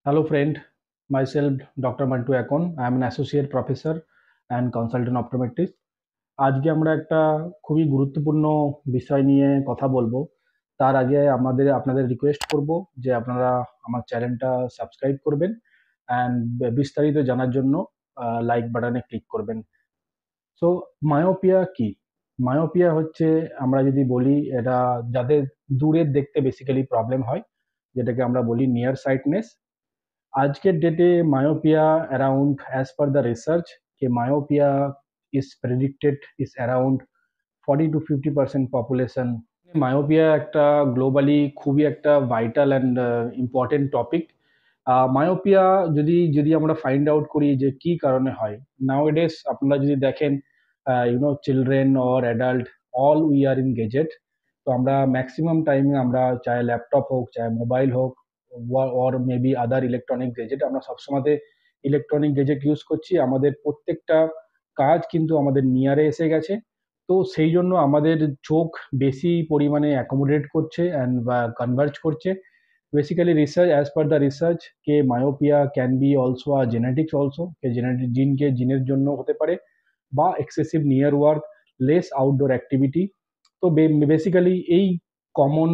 Hello, friend. Myself, Dr. Mantu Akon. I am an associate professor and consultant optometrist. আজকে আমরা একটা খুবই গুরুত্বপূর্ণ বিষয় নিয়ে কথা বলবো। তার আগে আপনাদের রিকোয়েস্ট করব যে আপনারা আমার চ্যানেলটা সাবস্ক্রাইব করবেন অ্যান্ড বিস্তারিত জানার জন্য লাইক বাটনে ক্লিক করবেন। সো মায়োপিয়া কি? মায়োপিয়া হচ্ছে, আমরা যদি বলি, এটা যাদের দূরের দেখতে বেসিক্যালি প্রবলেম হয়, যেটাকে আমরা বলি নিয়ার সাইটনেস। আজকের ডেটে myopia around, as per the research, যে myopia is predicted is around 40 to 50% population. Myopia একটা গ্লোবালি খুবই একটা vital and important topic. Myopia যদি যদি আমরা ফাইন্ড আউট করি যে কি কারণে হয়, নাওএডেস আপনারা যদি দেখেন, children or adult, all we are in gadget. তো আমরা ম্যাক্সিমাম টাইমে, আমরা চাहे ল্যাপটপ হোক, চাहे মোবাইল হোক, or maybe other electronic gadget, আমরা সবসময় ইলেকট্রনিক গেজেট ইউজ করছি। আমাদের প্রত্যেকটা কাজ কিন্তু আমাদের নিয়ারে এসে গেছে। তো সেই জন্য আমাদের চোখ বেশি পরিমাণে অ্যাকোমোডেট করছে অ্যান্ড বা কনভার্জ করছে। Basically research, as per the research, K myopia can be also a genetics also, K genetic জিনের জন্য হতে পারে, বা excessive near work, less outdoor activity. তো বেসিক্যালি এই কমন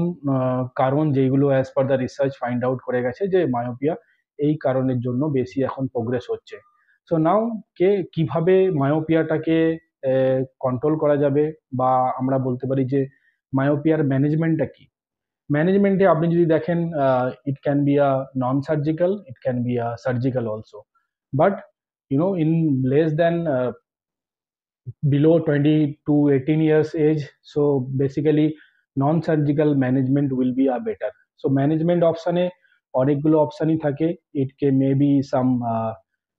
কারণ যেগুলো as per the research find out করে গেছে যে মায়োপিয়া এই কারণের জন্য বেশি এখন প্রোগ্রেস হচ্ছে। সো নাও, কিভাবে মায়োপিয়াটাকে কন্ট্রোল করা যাবে, বা আমরা বলতে পারি যে মায়োপিয়ার ম্যানেজমেন্টটা কি। ম্যানেজমেন্টে আপনি যদি দেখেন, it can be a non surgical, it can be a surgical also, but in less than below 20 to 18 years age. So basically non-surgical management will be a better. So management option এ অনেকগুলো অপশনই থাকে। it can maybe some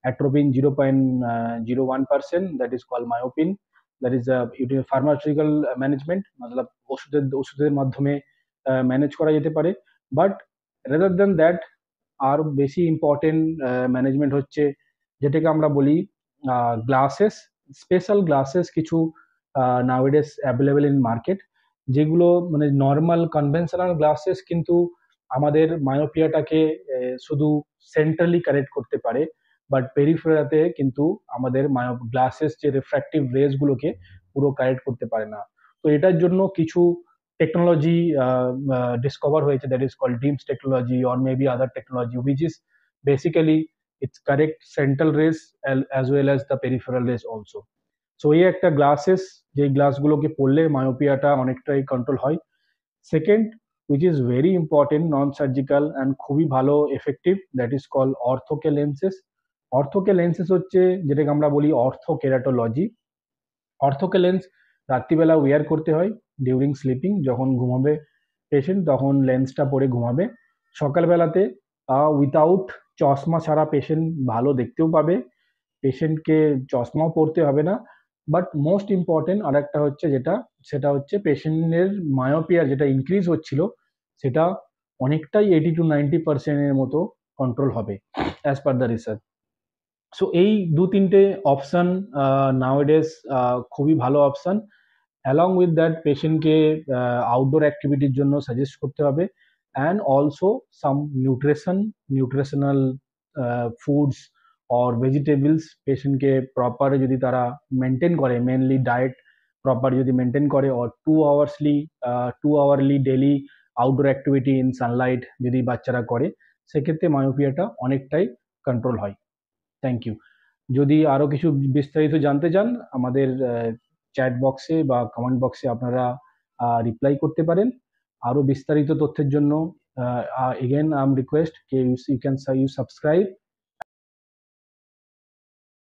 atropine 0.01%, that is called myopin, that is pharmaceutical management, मतलब ওষুধের মাধ্যমে manage করা যেতে পারে। But rather than that, আর বেশি important management হচ্ছে যেটাকে আমরা বলি গ্লাসেস। স্পেশাল গ্লাসেস কিছু নাওএডেস অ্যাভেলেবেল ইন মার্কেট, যেগুলো মানে নর্মাল কনভেনশনাল গ্লাসেস কিন্তু আমাদের মায়োপিয়াটাকে শুধু সেন্ট্রালি কারেক্ট করতে পারে, বাট পেরিফেরাতে কিন্তু আমাদের গ্লাসেস যে রিফ্র্যাক্টিভ রেজ গুলোকে পুরো কারেক্ট করতে পারে না। তো এটার জন্য কিছু টেকনোলজি discover হয়েছে, that is called DIMS technology or maybe other technology, which is basically it's correct central rays as well as the peripheral rays also. So এই একটা গ্লাসেস, যে গ্লাসগুলোকে পড়লে মায়োপিয়াটা অনেকটাই কন্ট্রোল হয়। Second, which is very important, non surgical and খুবই ভালো effective, that is call ortho K lenses. Ortho K lenses হচ্ছে যেটাকে আমরা বলি অর্থোকেরাটোলজি। অর্থোকে লেন্স রাত্রিবেলা ওয়্যার করতে হয় ডিউরিং স্লিপিং, যখন ঘুমাবে পেশেন্ট তখন লেন্সটা পরে ঘুমাবে। সকালবেলাতে উইথাউট চশমা ছাড়া পেশেন্ট ভালো দেখতেও পাবে, পেশেন্টকে চশমাও পরতে হবে না। বাট মোস্ট ইম্পর্টেন্ট আর একটা হচ্ছে যেটা, সেটা হচ্ছে পেশেন্টের মায়োপিয়ার যেটা ইনক্রিজ হচ্ছিল, সেটা অনেকটাই 80 to 90% মতো কন্ট্রোল হবে as per the research. So এই দু তিনটে অপশন নাওএডেজ খুবই ভালো অপশন। অ্যালং উইথ দ্যাট পেশেন্টকে আউটডোর অ্যাক্টিভিটির জন্য সাজেস্ট করতে হবে, and also some nutritional foods or vegetables পেশেন্টকে প্রপার যদি তারা মেনটেন করে, মেনলি ডায়েট প্রপার যদি মেনটেন করে, or 2 hourly daily outdoor activity in sunlight যদি বাচ্চারা করে, সেক্ষেত্রে মায়োপিয়াটা অনেকটাই কন্ট্রোল হয়। Thank you. যদি আরো কিছু বিস্তারিত জানতে চান, আমাদের চ্যাট বক্সে বা কমেন্ট বক্সে আপনারা রিপ্লাই করতে পারেন। আরো বিস্তারিত তথ্যের জন্য again I am request, you can subscribe